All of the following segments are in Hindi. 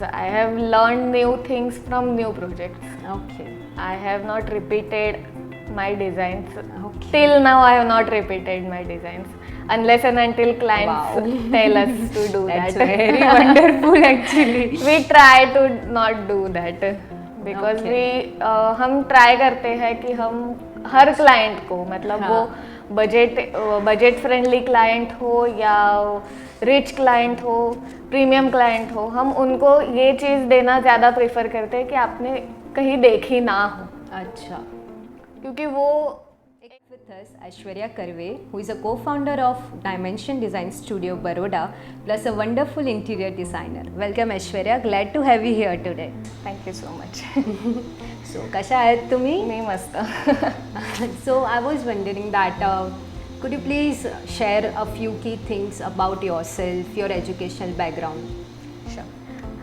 I have learned new things from new projects. Okay. I have not repeated my designs. Okay. Till now, I have not repeated my designs unless and until clients Wow. tell us to do That's that. very wonderful actually. We try to not do that because Okay. हम ट्राई करते हैं कि हम हर क्लाइंट को मतलब हाँ. वो बजट फ्रेंडली क्लाइंट हो या रिच क्लाइंट हो प्रीमियम क्लाइंट हो, हम उनको ये चीज़ देना ज़्यादा प्रेफर करते हैं कि आपने कहीं देखी ना हो, अच्छा. क्योंकि वो With us, Aishwarya Karve, who is a co-founder of Dimension Design Studio, Baroda, plus a wonderful interior designer. Welcome, Aishwarya. Glad to have you here today. Thank you so much. So, कशा आहेत तुम्ही? मी मस्त. So, I was wondering that could you please share a few key things about yourself, your educational background? Sure.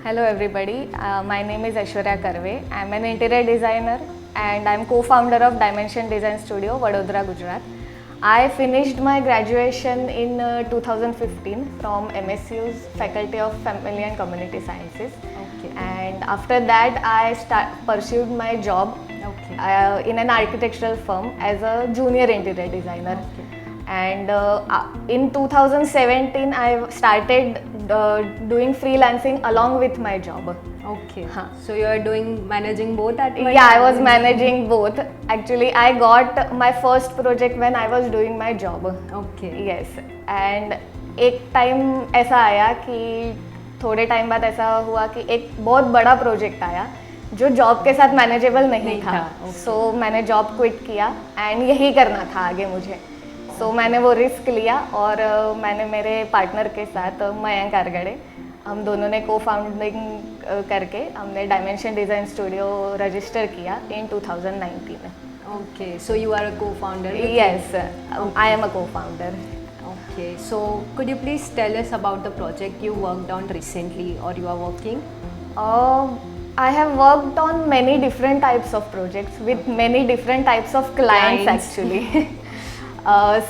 Hello everybody, my name is Aishwarya Karve. I'm an interior designer and I'm co-founder of Dimension Design Studio, Vadodara, Gujarat. I finished my graduation in 2015 from MSU's Faculty of Family and Community Sciences. Okay. And after that, I pursued my job Okay. in an architectural firm as a junior interior designer. Okay. And in 2017, I started doing freelancing along with my job. Okay. Huh. So you are managing both at once? Yeah, I was managing both. Actually, I got my first project when I was doing my job. Okay. Yes. And एक टाइम ऐसा आया कि थोड़े टाइम बाद ऐसा हुआ कि एक बहुत बड़ा प्रोजेक्ट आया जो जॉब के साथ मैनेजेबल नहीं था. okay. सो मैंने जॉब क्विट किया एंड यही करना था आगे मुझे. सो मैंने वो रिस्क लिया और मैंने मेरे पार्टनर के साथ मयंक आरगड़े, हम दोनों ने को फाउंडिंग करके हमने डायमेंशन डिज़ाइन स्टूडियो रजिस्टर किया इन 2019. Okay. So you are a co-founder? with Yes, I am a co-founder. Okay, so could you please tell us about the project you worked on recently or you are working? I have worked on many different types of projects with many different types of clients. Actually.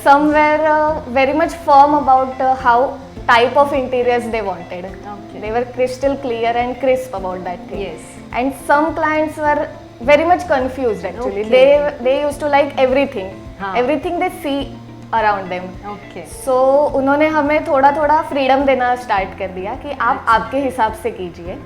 Some were very much firm about how type of interiors they wanted. Okay. They were crystal clear and crisp about that thing. Yes. And some clients were very much confused actually. Okay. They used to like everything. हाँ. Everything they see around them. Okay. So उन्होंने हमें थोड़ा थोड़ा फ्रीडम देना स्टार्ट कर दिया कि आप आपके हिसाब से कीजिए.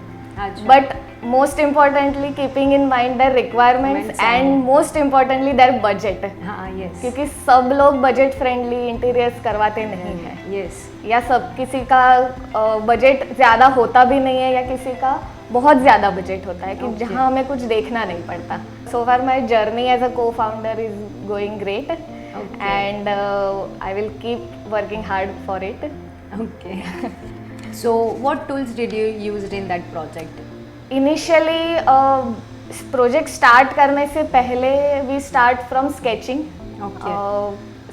अच्छा. But most importantly, keeping in mind their requirements and most importantly their budget. हाँ, yes. क्योंकि सब लोग बजट फ्रेंडली इंटीरियर्स करवाते नहीं हैं. Yes. या सब किसी का बजट ज़्यादा होता भी नहीं है या किसी का बहुत ज़्यादा बजट होता है कि Okay. जहाँ हमें कुछ देखना नहीं पड़ता. So far my journey as a co-founder is going great. Okay. And I will keep working hard for it. Okay. So what tools did you use in that project? Initially, project start करने से पहले we start from sketching. Okay.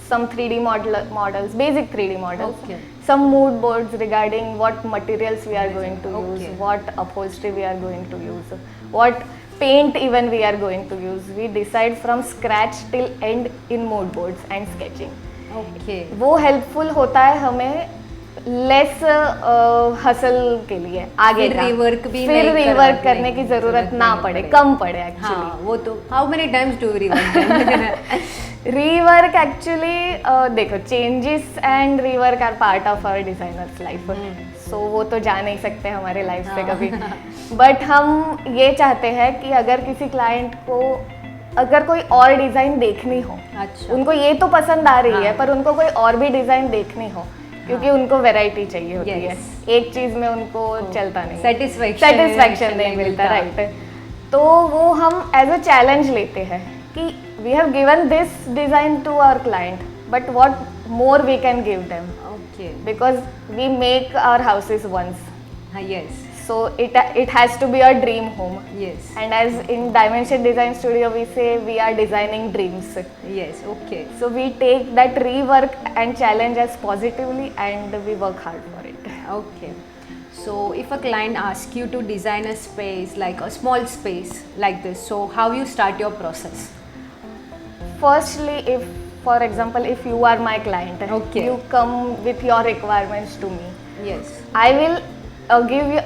Some 3D models, basic 3D models. Okay. Some mood boards regarding what materials we are going to Okay. use, what upholstery we are going to use, what paint even we are going to use. We decide from scratch till end in mood boards and sketching. Okay. वो हेल्पफुल होता है हमें लेस हसल के लिए आगे फिर का. rework भी फिर नहीं रिवर्क करने करने की की ज़रूरत ना नहीं पड़े, पड़े. कम पड़े एक्चुअली. हाँ, वो तो how many times do you rework them? Rework actually देखो, changes and rework are part of our designers life. So वो तो जा नहीं सकते हमारे लाइफ से कभी. बट हम ये चाहते हैं कि अगर किसी क्लाइंट को अगर कोई और डिज़ाइन देखनी हो, अच्छा. उनको ये तो पसंद आ रही है हाँ. पर उनको कोई और भी डिज़ाइन देखनी हो, क्योंकि उनको वैरायटी चाहिए होती है. Yes. एक चीज़ में उनको चलता नहीं, Satisfaction नहीं मिलता. राइट. तो वो हम एज अ चैलेंज लेते हैं कि we have given this design to our client, but what more we can give them, Okay. Because we make our houses once. Yes. So it has to be a dream home. Yes. And as in Dimension Design Studio, we say we are designing dreams. Yes. Okay. So we take that rework and challenge as positively, and we work hard for it. Okay. So if a client asks you to design a space, like a small space like this, so how you start your process? Firstly, if for example, if you are my client, Okay. you come with your requirements to me. Yes. I will give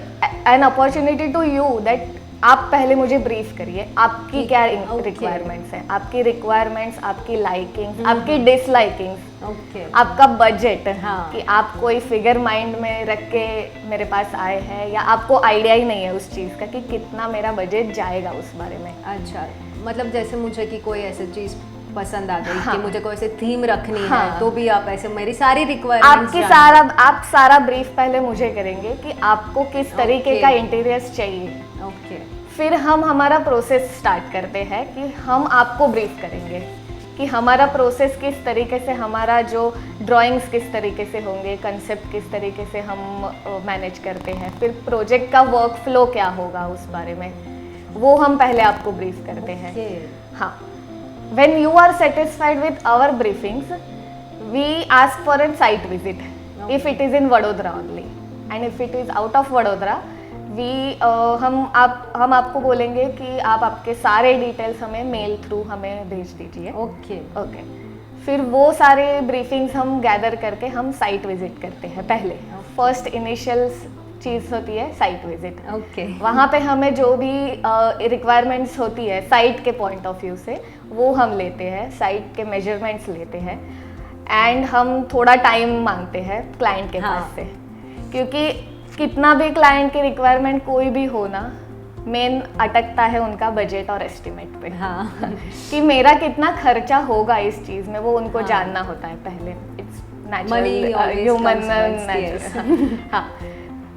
an opportunity to you that आप पहले मुझे ब्रीफ करिए, आपकी क्या रिक्वायरमेंट्स हैं, आपकी रिक्वायरमेंट्स, आपकी लाइकिंग्स, आपकी डिसलाइकिंग्स, ओके, आपका बजट, हाँ। कि आप कोई फिगर माइंड में रख के मेरे पास आए हैं या आपको आइडिया ही नहीं है उस चीज़ का कि कितना मेरा बजट जाएगा उस बारे में। अच्छा, मतलब जैसे मुझे कि कोई ऐसी चीज़ पसंद आ गई हाँ। कि मुझे कोई ऐसे थीम रखनी हाँ। है, तो भी आप ऐसे मेरी सारी रिक्वायरमेंट्स आप सारा ब्रीफ पहले मुझे करेंगे कि आपको किस तरीके Okay. का इंटीरियर्स चाहिए। ओके, फिर हम हमारा प्रोसेस स्टार्ट करते हैं कि हम आपको ब्रीफ करेंगे कि हमारा प्रोसेस किस तरीके से, हमारा जो ड्राइंग्स किस तरीके से होंगे, कंसेप्ट किस तरीके से हम मैनेज करते हैं, फिर प्रोजेक्ट का वर्क फ्लो क्या होगा उस बारे में, वो हम पहले आपको ब्रीफ करते हैं। ओके, हाँ, when you are satisfied with our briefings, we ask for a site visit if it is in Vadodara only, and if it is out of Vadodara, हम आपको बोलेंगे कि आप आपके सारे डिटेल्स हमें मेल थ्रू हमें भेज दीजिए। ओके, ओके, फिर वो सारे ब्रीफिंग्स हम गैदर करके हम साइट विजिट करते हैं। पहले फर्स्ट इनिशियल चीज़ होती है साइट विजिट। ओके, वहाँ पे हमें जो भी रिक्वायरमेंट्स होती है साइट के पॉइंट ऑफ व्यू से, वो हम लेते हैं, साइट के मेजरमेंट्स लेते हैं, एंड हम थोड़ा टाइम मांगते हैं क्लाइंट के हाँ। पास से, क्योंकि कितना भी क्लाइंट की रिक्वायरमेंट कोई भी हो ना, मेन अटकता है उनका बजट और एस्टिमेट पे। हाँ, कि मेरा कितना खर्चा होगा इस चीज़ में, वो उनको हाँ। जानना होता है पहले। It's Money natural, always human comes first, natural. हाँ,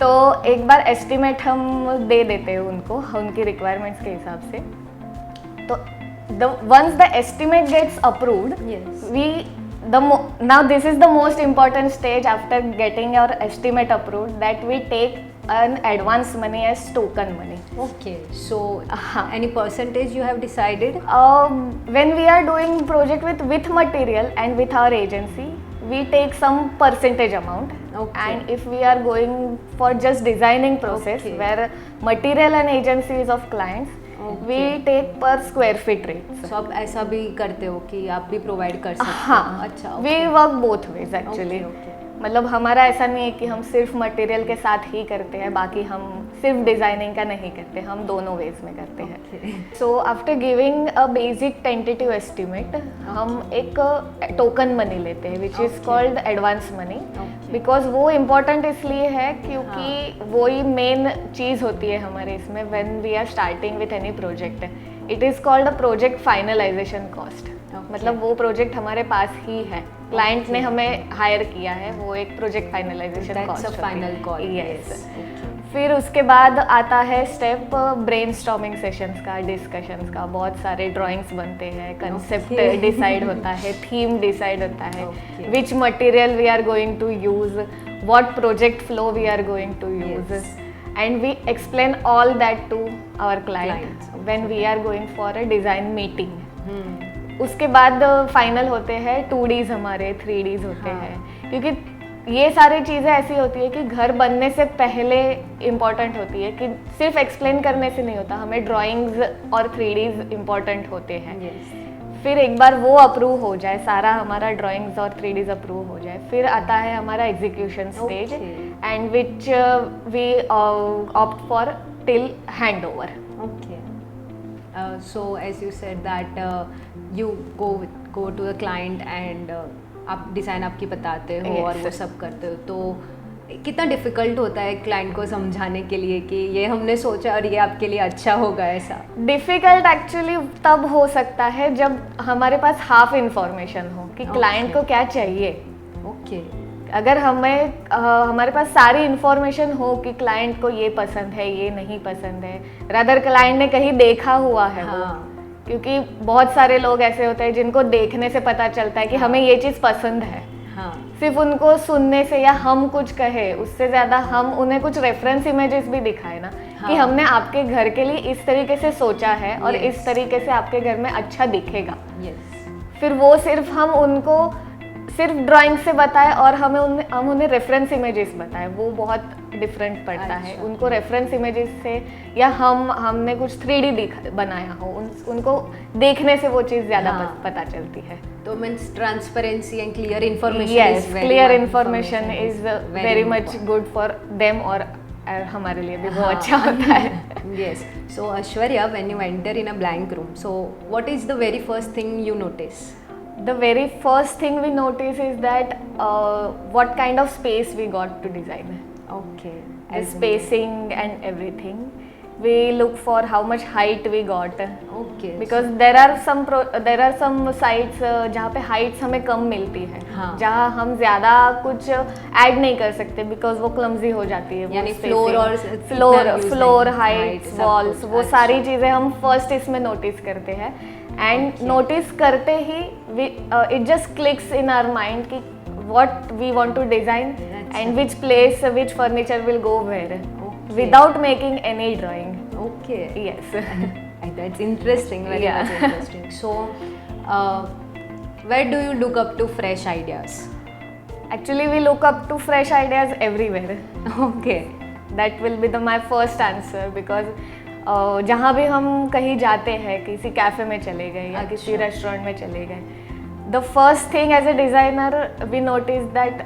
तो एक बार एस्टिमेट हम दे देते हैं उनको उनकी रिक्वायरमेंट्स के हिसाब से। तो once the estimate gets approved, Yes. now this is the most important stage after getting your estimate approved, that we take an advance money as token money. okay. So, हाँ. any percentage you have decided? When we are doing project with material and with our agency, we take some percentage amount. Okay. And if we are going for just designing process, Okay. where material and agency is of clients, we Okay. take per square feet rates. So आप ऐसा भी करते हो कि आप भी प्रोवाइड कर सकते हो? हाँ, अच्छा, we work both ways actually. Okay, okay. मतलब हमारा ऐसा नहीं है कि हम सिर्फ मटेरियल के साथ ही करते हैं, बाकी हम सिर्फ डिज़ाइनिंग का नहीं करते, हम दोनों वेज में करते हैं। Okay. So after giving a basic tentative estimate, हम एक टोकन मनी लेते हैं which is Okay. Called advance money, Okay. Because वो इम्पोर्टेंट इसलिए है क्योंकि वही मेन चीज़ होती है हमारे इसमें when we are starting with any project. It is called a project finalisation cost. Okay. मतलब वो प्रोजेक्ट हमारे पास ही है, क्लाइंट ने हमें हायर किया है, वो एक project finalisation That's cost a final call. Yes. Okay. फिर उसके बाद आता है स्टेप ब्रेनस्टॉर्मिंग सेशंस का, डिस्कशंस का। बहुत सारे ड्राइंग्स बनते हैं, कंसेप्ट Okay. डिसाइड होता है, थीम डिसाइड होता है, Okay. Which material we are going to use, what project flow we are going to use, Yes. And we explain all that to our client Clients, when we are going for a design meeting. Hmm. उसके बाद फाइनल होते हैं 2Ds, हमारे 3Ds होते हाँ. हैं, क्योंकि ये सारी चीज़ें ऐसी होती है कि घर बनने से पहले इम्पॉर्टेंट होती है, कि सिर्फ एक्सप्लेन करने से नहीं होता, हमें ड्राइंग्स और 3Ds इम्पॉर्टेंट होते हैं। Yes. फिर एक बार वो अप्रूव हो जाए, सारा हमारा ड्राइंग्स और 3Ds अप्रूव हो जाए, फिर आता है हमारा execution stage, Okay. And which we opt for till hand over. Okay. So as you said that you go to the client and आप डिज़ाइन आपकी बताते हो Yes. और वो सब करते हो, तो कितना डिफ़िकल्ट होता है क्लाइंट को समझाने के लिए कि ये हमने सोचा और ये आपके लिए अच्छा होगा? ऐसा डिफ़िकल्ट एक्चुअली तब हो सकता है जब हमारे पास हाफ इंफॉर्मेशन हो कि क्लाइंट को क्या चाहिए। ओके, अगर हमारे पास सारी इंफॉर्मेशन हो कि क्लाइंट को ये पसंद है, ये नहीं पसंद है, रादर क्लाइंट ने कहीं देखा हुआ है वो, हाँ, क्योंकि बहुत सारे लोग ऐसे होते हैं जिनको देखने से पता चलता है कि हमें ये चीज़ पसंद है। हाँ, सिर्फ उनको सुनने से या हम कुछ कहे उससे ज़्यादा हम उन्हें कुछ रेफरेंस इमेजेस भी दिखाए ना, कि हाँ. हमने आपके घर के लिए इस तरीके से सोचा है और Yes. इस तरीके से आपके घर में अच्छा दिखेगा। यस, फिर वो सिर्फ हम उनको सिर्फ ड्राइंग से बताए और हम उन्हें रेफरेंस इमेजेस बताए, वो बहुत डिफरेंट पड़ता है। अच्छा. उनको रेफरेंस इमेजेस से या हमने कुछ 3D बनाया हो, उनको देखने से वो चीज़ ज़्यादा हाँ. पता चलती है। तो means transparency and clear information Yes, clear information is very much good for them or और हमारे लिए भी वो अच्छा होता है. Yes. So Aishwarya, when you enter in a blank room, so what is the very first thing you notice? The very first thing we notice is that what kind of space we got to design. Okay. The spacing and everything. We look for how much height we got. Okay. Because there are some sites जहाँ पे heights हमें कम मिलती है, हाँ. जहाँ हम ज़्यादा कुछ ऐड नहीं कर सकते because वो clumsy हो जाती है. यानी फ्लोर हाइट्स वॉल्स वो अच्छा. सारी चीज़ें हम फर्स्ट इसमें नोटिस करते हैं. एंड नोटिस करते ही it just clicks in our mind कि what we want to design and which place which furniture will go where, without making any drawing. Okay. Yes. That's interesting. Very Yeah. much interesting. So, where do you look up to fresh ideas? Actually, we look up to fresh ideas everywhere. Okay. That will be my first answer because जहाँ भी हम कहीं जाते हैं, किसी कैफे में चले गए या किसी रेस्टोरेंट में चले गए, the first thing as a designer we notice that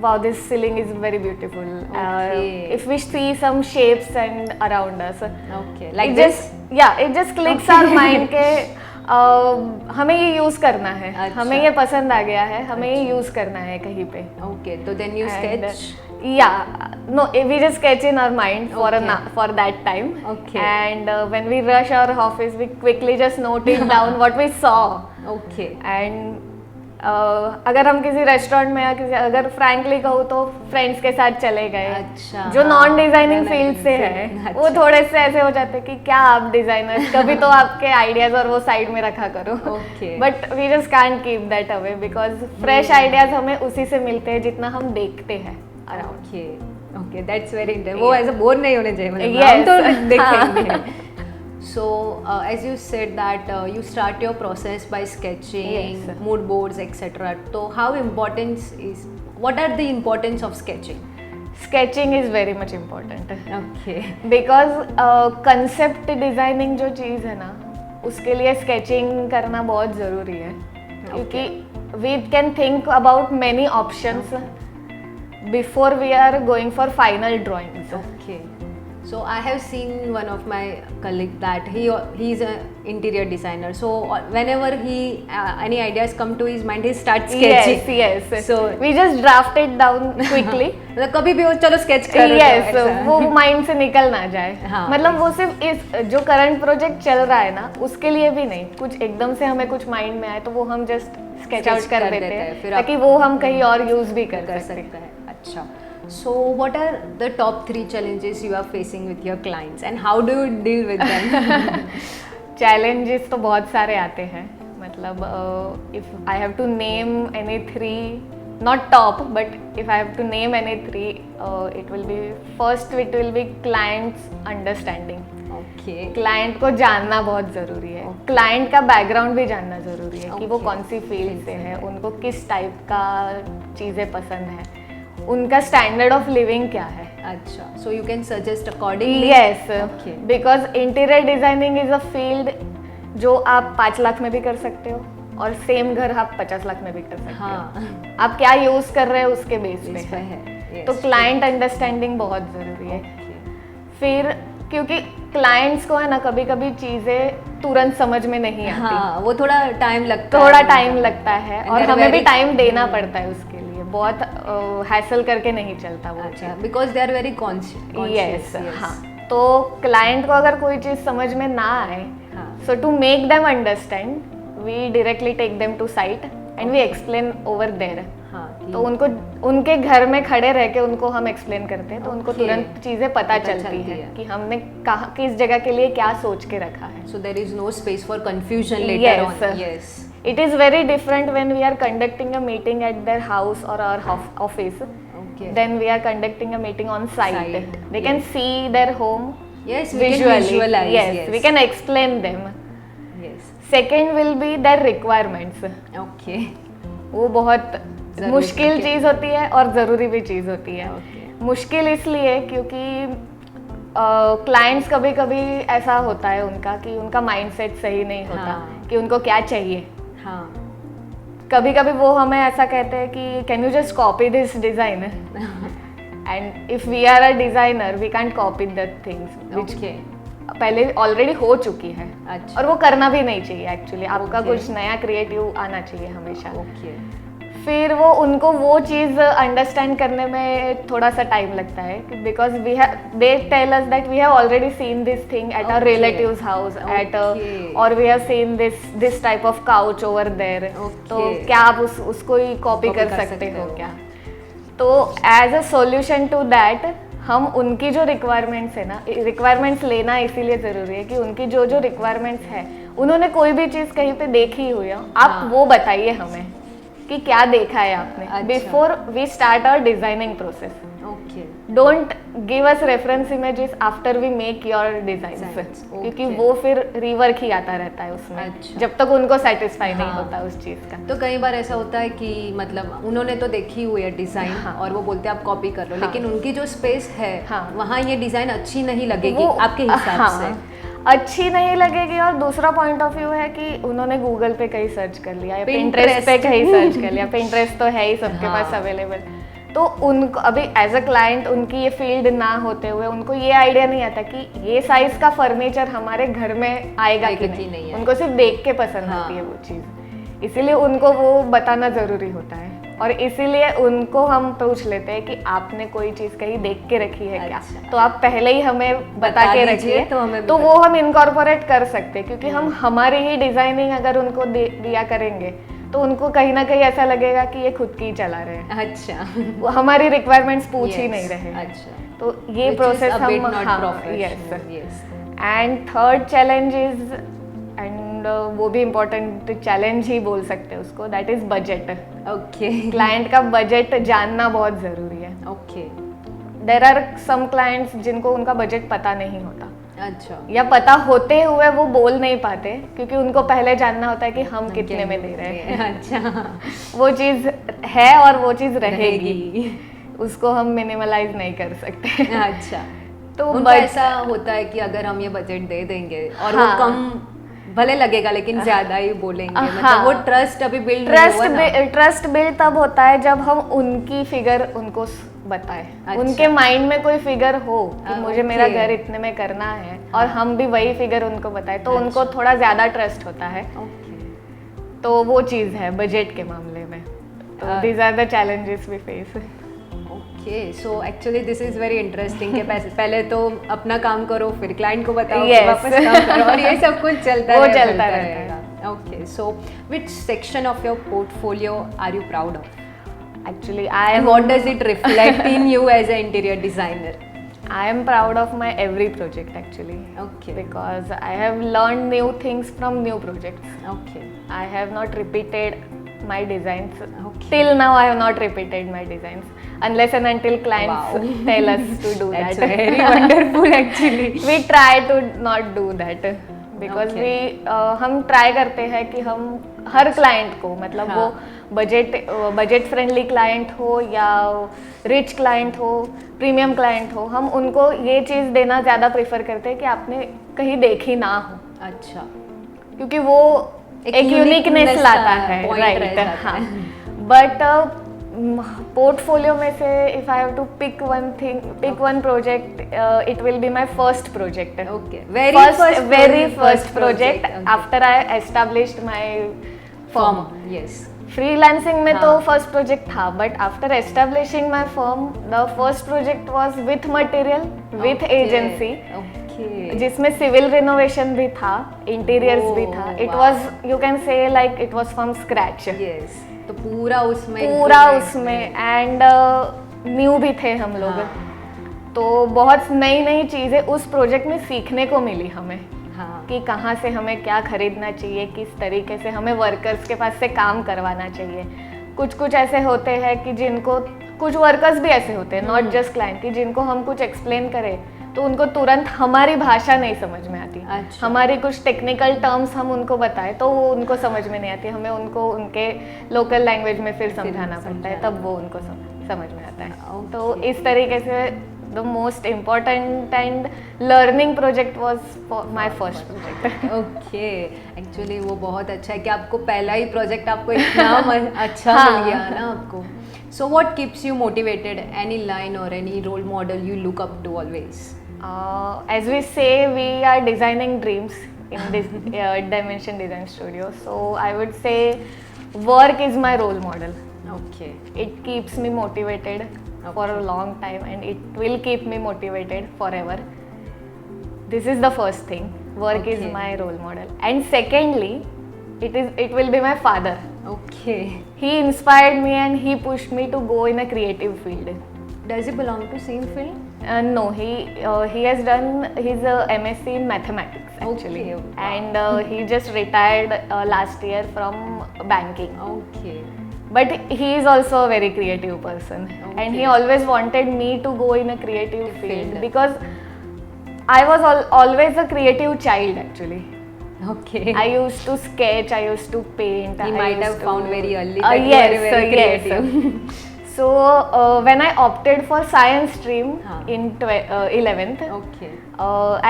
wow, this ceiling is very beautiful. Okay. If we see some shapes and around us, Okay. Like it this? it just clicks our mind के हमें ये यूज़ करना है, अच्छा. हमें ये पसंद आ गया है, हमें ये यूज़ करना है कहीं पे. Okay. So then you sketch. No, we just sketch in our mind Okay. for that time. Okay. And when we rush our office, we quickly just note it down what we saw. Okay. And अगर हम किसी रेस्टोरेंट में या किसी, अगर फ्रैंकली कहूँ तो फ्रेंड्स के साथ चले गए, अच्छा, जो नॉन डिजाइनिंग हाँ, फील्ड से है, अच्छा. वो थोड़े से ऐसे हो जाते हैं कि क्या आप डिजाइनर, कभी तो आपके आइडियाज और वो साइड में रखा करो. Okay. But we just can't keep that away because fresh ideas हमें उसी से मिलते हैं जितना हम देखते हैं around. Okay. Okay. That's very interesting. वो ऐसे बोर नहीं होने चाहिए, मतलब Yes. हम तो देखेंगे. So, as you said that you start your process by sketching, Yes. mood boards, etc. So, what are the importance of sketching? Sketching is very much important. Okay. Because concept designing जो चीज़ है ना, उसके लिए स्केचिंग करना बहुत ज़रूरी है, क्योंकि we can think about many options before we are going for final drawings. Okay. So I have seen one of my colleague that he's an interior designer. So whenever any ideas come to his mind, he starts sketching. Yes. So we just draft it down quickly. मतलब कभी भी वो चलो sketch कर रहे Yes, हो, ऐसा. वो माइंड से निकल ना जाए. हाँ. मतलब वो सिर्फ इस जो करंट प्रोजेक्ट चल रहा है ना, उसके लिए भी नहीं, कुछ एकदम से हमें कुछ माइंड में आए तो वो हम जस्ट स्केच आउट कर देते हैं, फिर ताकि वो हम कहीं और यूज भी कर सकते सकते हैं. अच्छा. So what are the top 3 challenges you are facing with your clients and how do you deal with them? Challenges तो बहुत सारे आते हैं. मतलब if I have to name any 3, not top, but if I have to name any 3, it will be client's understanding. Okay. Client को जानना बहुत ज़रूरी है. क्लाइंट का बैकग्राउंड भी जानना ज़रूरी है कि वो Okay. कौन सी फील्ड से है, उनको किस टाइप का चीज़ें पसंद है, उनका स्टैंडर्ड ऑफ लिविंग क्या है. अच्छा. So you can suggest accordingly. Yes, Okay. Because interior designing is a field जो आप 5 लाख में भी कर सकते हो और सेम घर आप 50 लाख में भी कर सकते हाँ. हो. आप क्या यूज़ कर रहे हो उसके बेस पे इस पे है. है. तो Yes. क्लाइंट अंडरस्टैंडिंग बहुत ज़रूरी है. Okay. फिर क्योंकि क्लाइंट्स को है ना, कभी कभी चीज़ें तुरंत समझ में नहीं आती. हाँ, वो थोड़ा टाइम लगता है. थोड़ा टाइम लगता है And और they're हमें भी very- टाइम देना पड़ता है उसके लिए. बहुत हैसल करके नहीं चलता वो. अच्छा. Because they are very conscious. Yes. हाँ, तो क्लाइंट को अगर कोई चीज़ समझ में ना आए, हाँ. So to make them understand we directly take them to site and we explain over there. हाँ. तो उनको उनके घर में खड़े रह के उनको हम एक्सप्लेन करते हैं, तो उनको Okay. तुरंत चीज़ें पता पता चलती चलती है है. कि हमने कहाँ किस जगह के लिए क्या सोच के रखा है. So there is no space for confusion later Yes. on. Yes. It is very different when we are conducting a meeting at their house or our office. Okay. Then we are conducting a meeting on site. Site, They can yes. see their home Yes, we visually. can visualize. Yes, we can explain them. Yes. Second will be their requirements. Okay. वो बहुत जरूरी मुश्किल है। चीज़ होती है और ज़रूरी भी चीज़ होती है. Okay. मुश्किल इसलिए क्योंकि क्लाइंट्स कभी कभी ऐसा होता है उनका कि उनका माइंडसेट सही नहीं होता. हाँ. कि उनको क्या चाहिए. हाँ. कभी कभी वो हमें ऐसा कहते हैं कि can you just copy this design and if we are a designer we can't copy the things which okay पहले ऑलरेडी हो चुकी है अच्छा और वो करना भी नहीं चाहिए एक्चुअली. आपका Okay. कुछ नया क्रिएटिव आना चाहिए हमेशा. ओके फिर वो उनको वो चीज़ अंडरस्टैंड करने में थोड़ा सा टाइम लगता है because we have they tell us that we have already seen this thing at our Okay. Relatives house at Okay. और we have seen this type of couch over there. Okay. तो क्या आप उसको ही कॉपी Copy कर कर सकते सकते हो हो. क्या? तो as a solution to that हम उनकी जो रिक्वायरमेंट्स है ना, रिक्वायरमेंट्स लेना इसीलिए ज़रूरी है कि उनकी जो जो रिक्वायरमेंट्स है उन्होंने कोई भी चीज़ कहीं पे देखी हुई हो, आप हाँ. वो बताइए हमें कि क्या देखा है आपने अच्छा. Before we start our designing process. Okay don't give us reference images after we make your designs, Designs, क्योंकि okay. वो फिर रिवर्क ही आता रहता है उसमें अच्छा. जब तक उनको सेटिस्फाई नहीं हाँ. होता उस चीज़ का. तो कई बार ऐसा होता है कि मतलब उन्होंने तो देखी हुई है डिजाइन हाँ. और वो बोलते हैं आप कॉपी कर लो हाँ. लेकिन उनकी जो स्पेस है हाँ. वहाँ ये डिजाइन अच्छी नहीं लगेगी वो आपके हिसाब हाँ, से. अच्छी नहीं लगेगी. और दूसरा पॉइंट ऑफ व्यू है कि उन्होंने गूगल पे कहीं सर्च कर लिया या Pinterest. Pinterest पे कहीं सर्च कर लिया. Pinterest तो है ही सबके हाँ. पास अवेलेबल. तो उनको अभी एज अ क्लाइंट उनकी ये फील्ड ना होते हुए उनको ये आइडिया नहीं आता कि ये साइज का फर्नीचर हमारे घर में आएगा कि नहीं. है. उनको सिर्फ देख के पसंद हाँ. आती है वो चीज़, इसीलिए उनको वो बताना ज़रूरी होता है. और इसीलिए उनको हम पूछ लेते हैं कि आपने कोई चीज़ कहीं देख के रखी है क्या. अच्छा. तो आप पहले ही हमें बता के दीजिए रखिए तो हमें भी तो वो हम इनकॉर्पोरेट कर सकते हैं. क्योंकि हम हमारी ही डिजाइनिंग अगर उनको दिया करेंगे तो उनको कहीं ना कहीं ऐसा लगेगा कि ये खुद की ही चला रहे हैं, अच्छा वो हमारी रिक्वायरमेंट्स पूछ ही Yes. नहीं रहे. अच्छा तो ये Which is process a bit हम not हाँ professional. Yes. Yes. And third challenge is and वो भी इम्पोर्टेंट चैलेंज ही बोल सकते हैं उसको, that is budget. Okay client का बजट जानना बहुत ज़रूरी है. Okay there are some clients जिनको उनका बजट पता नहीं होता अच्छा या पता होते हुए वो बोल नहीं पाते क्योंकि उनको पहले जानना होता है कि हम कितने में दे रहे हैं. अच्छा वो चीज़ है और वो चीज़ रहेगी, उसको हम मिनिमलाइज नहीं कर सकते. अच्छा तो उनका ऐसा होता है कि अगर हम ये बजट दे देंगे और हाँ. वो कम भले लगेगा लेकिन ज्यादा ही बोलेंगे हाँ. मतलब वो ट्रस्ट अभी बिल्ड नहीं हुआ ना. ट्रस्ट बिल्ड तब होता है जब हम उनकी फिगर उनको बताएं. अच्छा. उनके माइंड में कोई फिगर हो कि मुझे मेरा okay. घर इतने में करना है और हम भी वही फिगर उनको बताएं तो उनको थोड़ा ज़्यादा ट्रस्ट होता है. ओके तो वो चीज़ है बजट के मामले में. तो these are the challenges we face. Okay so actually this is very interesting कि पहले तो अपना काम करो फिर क्लाइंट को बताओ Yes. फिर वापस काम करो और ये सब कुछ चलता वो रहेगा, चलता चलता रहता रहेगा. Okay so which section of your portfolio are you proud of Actually, I and am what does it reflect in you as an interior designer? I am proud of my every project actually Okay. because I have learned new things from new projects. Okay. I have not repeated my designs. Okay. Till now, I have not repeated my designs unless and until clients Wow. tell us to do That's that. very wonderful actually. We try to not do that because Okay. हम ट्राई करते हैं कि हम हर क्लाइंट को मतलब हाँ. वो बजट फ्रेंडली क्लाइंट हो या रिच क्लाइंट हो, प्रीमियम क्लाइंट हो, हम उनको ये चीज़ देना ज़्यादा प्रेफर करते हैं कि आपने कहीं देखी ना हो. अच्छा क्योंकि वो एक एक यूनिकनेस uniqueness लाता का है. point रह राइट जाता हाँ. है. बट पोर्टफोलियो में से if I have to pick one project, it will be my first project. Okay. very first project Okay. after I established my firm. Yes. Freelancing में हाँ. तो फर्स्ट प्रोजेक्ट था but after establishing my firm the first project was with material with Okay. Agency Okay. जिसमें सिविल रिनोवेशन भी था, इंटीरियर्स भी Oh, था. It wow. Was you can say like it was from scratch. Yes. तो पूरा उसमें पूरा improvement उसमें एंड न्यू भी थे हम लोग. हाँ. तो बहुत नई नई चीज़ें उस प्रोजेक्ट में सीखने को मिली हमें हाँ. कि कहाँ से हमें क्या खरीदना चाहिए, किस तरीके से हमें वर्कर्स के पास से काम करवाना चाहिए. कुछ ऐसे होते हैं कि जिनको कुछ वर्कर्स भी ऐसे होते हैं, नॉट जस्ट क्लाइंट, कि जिनको हम कुछ एक्सप्लेन करें तो उनको तुरंत हमारी भाषा नहीं समझ में आती. अच्छा. हमारी कुछ टेक्निकल टर्म्स हम उनको बताएं तो वो उनको समझ में नहीं आती. हमें उनको उनके लोकल लैंग्वेज में फिर समझाना पड़ता है, तब वो उनको समझ में आता है. Okay. तो इस तरीके से the most important and learning project was my first project. Okay actually वो बहुत अच्छा है कि आपको पहला ही प्रोजेक्ट आपको इतना अच्छा हाँ. मिल गया ना आपको. So what keeps you motivated? Any line or any role model you look up to always? As we say, we are designing dreams in this Dimension Design Studio. So I would say work is my role model. Okay. It keeps me motivated for a long time, and it will keep me motivated forever. This is the first thing. Work is Okay. my role model. And secondly, it will be my father. Okay. He inspired me and he pushed me to go in a creative field. Does he belong to same field? No, he has done his MSc in mathematics actually, Okay, wow. and he just retired last year from banking. Okay. But he is also a very creative person, and he Okay. always wanted me to go in a creative field Field. because I was always a creative child actually. Okay. I used to sketch, I used to paint. He I might used have to- found very early that you yes, are very yes. creative. So when I opted for science stream Huh. in 11th, Okay.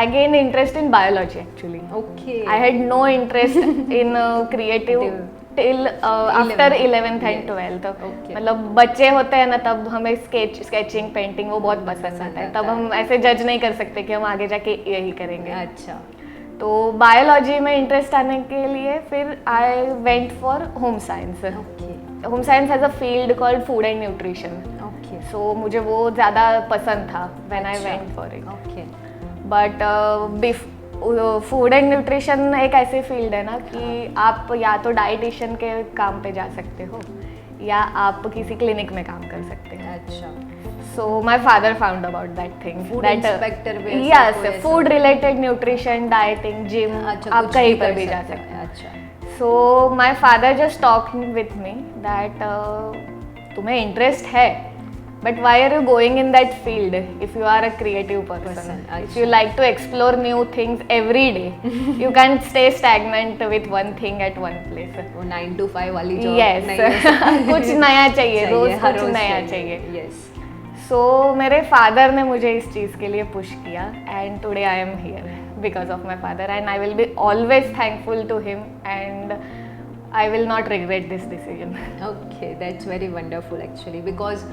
I gained interest in biology actually. Okay. I had no interest in creative till after 11th and Yes. 12th. Okay. मतलब बच्चे होते हैं ना, तब हमें स्केचिंग पेंटिंग वो बहुत पसंद आता है. तब हम ऐसे जज नहीं कर सकते कि हम आगे जाके यही करेंगे. अच्छा. तो बायोलॉजी में इंटरेस्ट आने के लिए फिर I went for home science. Okay. Home science has a field called food and nutrition. Okay. सो मुझे वो ज़्यादा पसंद था व्हेन आई अच्छा. Went for it. Okay. But food and nutrition एक ऐसी फील्ड है ना कि आप या तो डाइटिशियन के काम पे जा सकते हो या आप किसी क्लिनिक में काम कर सकते हैं. अच्छा. So my father found about that thing. Food inspector भी ऐसा कोई यस, ऐसा? Food related nutrition, dieting, gym, अच्छा. आप कुछ कहीं भी पर कर भी जा सकते सकते हैं. हैं. अच्छा. So my father just talk with me that तुम्हें इंटरेस्ट है, but why are you going in that field if you are a creative person. Person, if you like to explore new things every day, you can stay stagnant with one thing at one place. वो 9 to 5 वाली जॉब यस, नहीं हो सकती. कुछ नया चाहिए, रोज हर कुछ रोज नया चाहिए. Yes. सो मेरे फादर ने मुझे इस चीज़ के लिए पुश किया, and today I am here because of my father, and I will be always thankful to him, and I will not regret this decision. Okay, that's very wonderful actually, because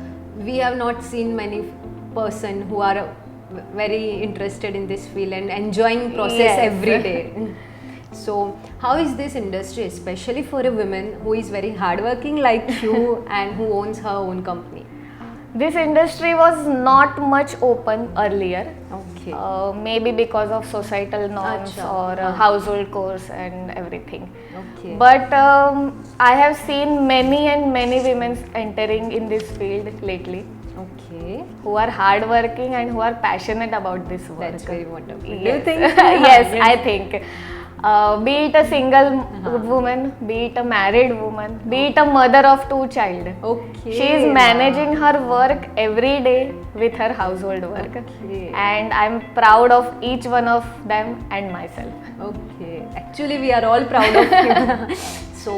we have not seen many person who are very interested in this field and enjoying process Yes. every day. So how is this industry, especially for a woman who is very hardworking like you and who owns her own company? This industry was not much open earlier, Okay. maybe because of societal norms Acha, or हाँ. household chores and everything. Okay. But I have seen many and many women entering in this field lately, Okay. who are hardworking and who are passionate about this work. That's very wonderful. Yes. Do you think? Yes, I think. Be it a single woman, be it a married woman, be it a mother of 2 child. Okay. She is managing her work every day with her household work. Okay. And I'm proud of each one of them and myself. Okay. Actually, we are all proud of you. So,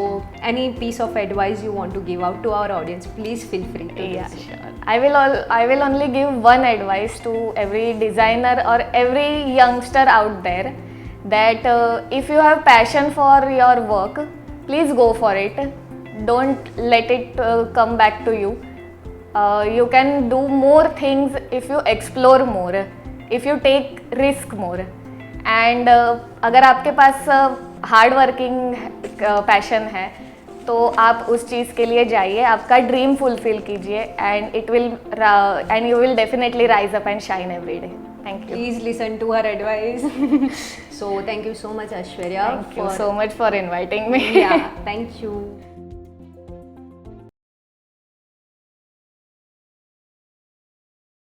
any piece of advice you want to give out to our audience, please feel free to do Yeah, so. sure. I will only give one advice to every designer or every youngster out there, that if you have passion for your work, please go for it. Don't let it come back to you. You can do more things if you explore more, if you take risk more. And अगर आपके पास हार्ड वर्किंग पैशन है तो आप उस चीज़ के लिए जाइए, आपका ड्रीम फुलफिल कीजिए, and you will definitely rise up and shine every day. Thank you. Please listen to her advice. So, thank you so much, Aishwarya. Thank you so much for inviting me. Yeah, thank you.